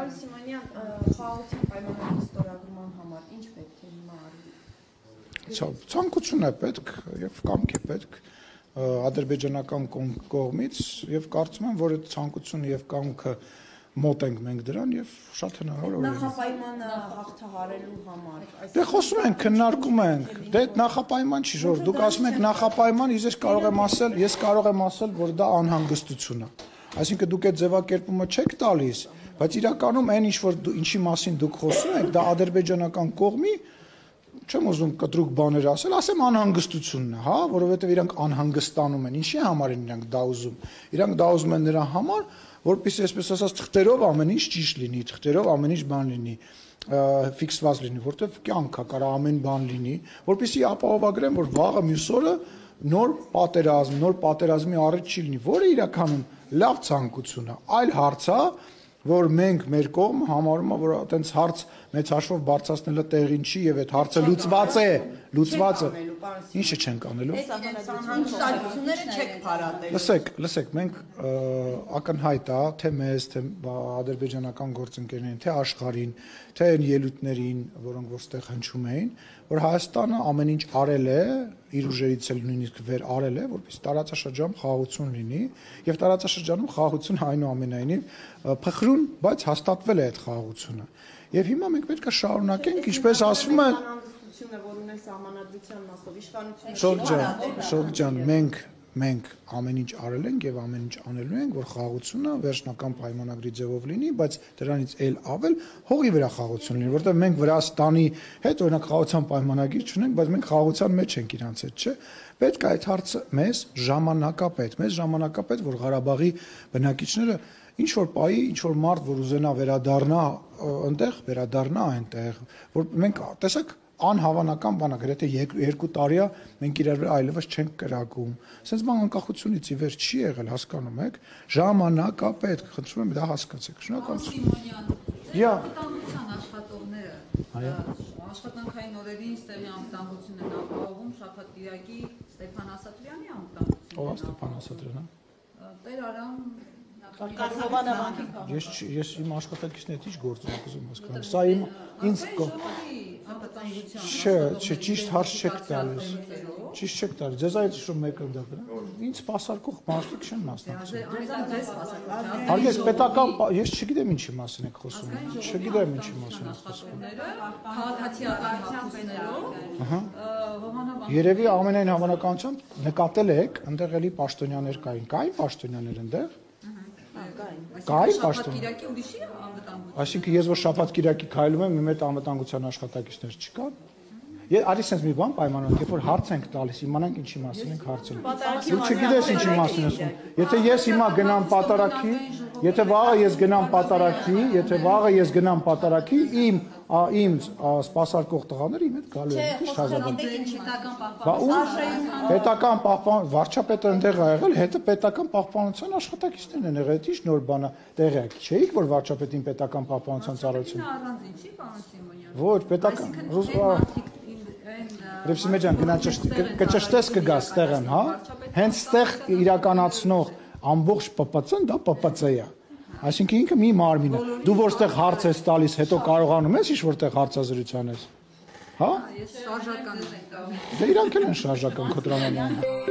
Պարոն Սիմոնյան, խաղաղության պայմանագրի ստորագրման համար ինչ պետք է հիմա արվի։ Ցանկություն է պետք եւ կամք է պետք ադրբեջանական կողմից եւ կարծում եմ, որ այդ ցանկությունը եւ կամքը մոտ ենք մենք դրան եւ շատ հնարավոր է նախապայմանը հաղթահարելու համար։ Դե խոսում ենք, քննարկում ենք։ Դե նախապայման չի, որ դուք ասում եք նախապայման, ես կարող եմ ասել, որ դա անհանգստություն է։ Այսինքն դուք այդ ձևակերպումը չեք տալիս, բայց իրականում այն ինչի մասին դուք խոսում եք, դա ադրբեջանական կողմի չեմ ուզում կտրուկ բաներ ասեմ անհանգստությունն է, հա, որովհետև իրանք անհանգստանում են։ Ինչի համար են իրանք դա ուզում։ Իրանք դա ուզում են նրա համար, որպեսզի այսպես ասած թղթերով ամեն ինչ ճիշտ լինի, թղթերով ամեն ինչ բան լինի, ֆիքսված լինի, որտեղ կյանք է, կարա ամեն բան լինի, որպեսզի ապահովագրեն, որ վաղը մյուս օրը նոր պատերազմի առիթ չի լինի, որը իրականում լավ ցանկություն է, այլ հարց է, որ մենք մեր կողմ համարում է, որ այտենց հարց մեծ հաշվով բարձրացնելը տեղին չի եւ այդ հարցը լուծված է, ինչը չենք անելու։ Ինստիտուտները չեք փարատել։ Լսեք, մենք ակնհայտ է, թե մեզ, թե ադրբեջանական գործընկերներին, թե աշխարհին, թե այն ելույթներին, որոնք որտեղ հնչում էին, որ Հայաստանը ամեն ինչ արել է, իր ուժերից էլ նույնիսկ վեր արել է, որպեսզի տարածաշրջանում խաղաղություն լինի, եւ տարածաշրջանում խաղաղություն այնուամենայնիվ փխրուն, բայց հաստատվել է այդ խաղաղությունը։ Եվ հիմա մենք պետք է շարունակենք, ինչպես ասվում է, որ ունեն սահմանադրության մասով իշխանությունը։ Շոկ ջան, մենք ամեն ինչ արել ենք եւ ամեն ինչ անելու ենք, որ խաղաղությունը վերջնական պայմանագրի ձևով լինի, բայց դրանից էլ ավել հողի վրա խաղաղություն լինի, որտեղ մենք Վրաստանի հետ օրինակ խաղաղության պայմանագիր չունենք, բայց մենք խաղաղության մեջ ենք իրանց հետ, չէ՞։ Պետք է այդ հարցը մեզ ժամանակապետ, որ Ղարաբաղի բնակիչները ինչ որ պայի, ինչ որ մարդ, որ ուզենա վերադառնա այնտեղ, որ մենք տեսակ անհավանական բան է, գրեթե 2 տարի է մենք իրար վրա այլևս չենք կրակում։ Սենց բան անկախությունից ի վեր չի եղել, հասկանում եք, ժամանակապետ, խնդրում եմ դա հասկացեք, շնորհակալություն։ Աշխատանքային օրերին ստեղի անվտանգություն են ապահովում Շաբաթ-կիրակի Ստեփան Ասատրյանի անվտանգությունը։ Ո՞վ է Ստեփան Ասատրյանը։ Տեր Արամ Ես իմ աշխատակիցն հետ ինչ գործ եմ ուզում հասկանալ։ Սա ինձ Չէ, ճիշտ հարց չեք տալիս։ Ճիշտ չեք տալիս։ Ձեզ այդ շուտ մեկը դա կա։ Ինձ սպասարկող մարդիկ չեն մասնակցում։ Հարգես պետական, ես չգիտեմ ինչի մասին եք խոսում։ Չգիտեմ ինչի մասին եք խոսում։ Երևի ամենայն հավանականությամբ նկատել եք, այնտեղ էլի պաշտոնյաներ կային պաշտոնյաներ այնտեղ։ Կային Շաբաթ-կիրակի ուրիշի անվտանգություն։ Այսինքն ես որ շաբաթ-կիրակի քայլում եմ, իմ հետ անվտանգության աշխատակիցներ չկան։ Արի sense մի բան պայմանանք, երբ որ հարց ենք տալիս, իմանանք ինչի մասին ենք հարցնում։ Դու չգիտես ինչի մասին ասում։ Եթե ես հիմա գնամ պատարագի, եթե վաղը ես գնամ պատարագի, իմ սպասարկող տղաները իմ հետ գալու են, ճիշտ հազարդը։ Պետական պահպան վարչապետը այնտեղ ա եղել, հետը պետական պահպանության աշխատակիցներն են եղել, ի՞նչ նոր բան է, տեղյակ չէիք, որ վարչապետին պետական պահպանության ծառայություն։ Առանց ինչի, պարոն Սիմոնյան։ Ոչ, պետական Ռեվսիմե ջան, կճշտես կգաս ստեղն, հա? Հենց ստեղ իրականացնող ամբողջ ՊՊՑ-ն դա ՊՊՑ է։ Այսինքն ինքը մի մարմին է։ Դու որ ստեղ հարց ես տալիս, հետո կարողանում ես ինչ որտեղ հարցազրույց անես։ Հա? Ես շարժական եմ տալիս։ Դե իրանք էլ են շարժական քոտրոնական։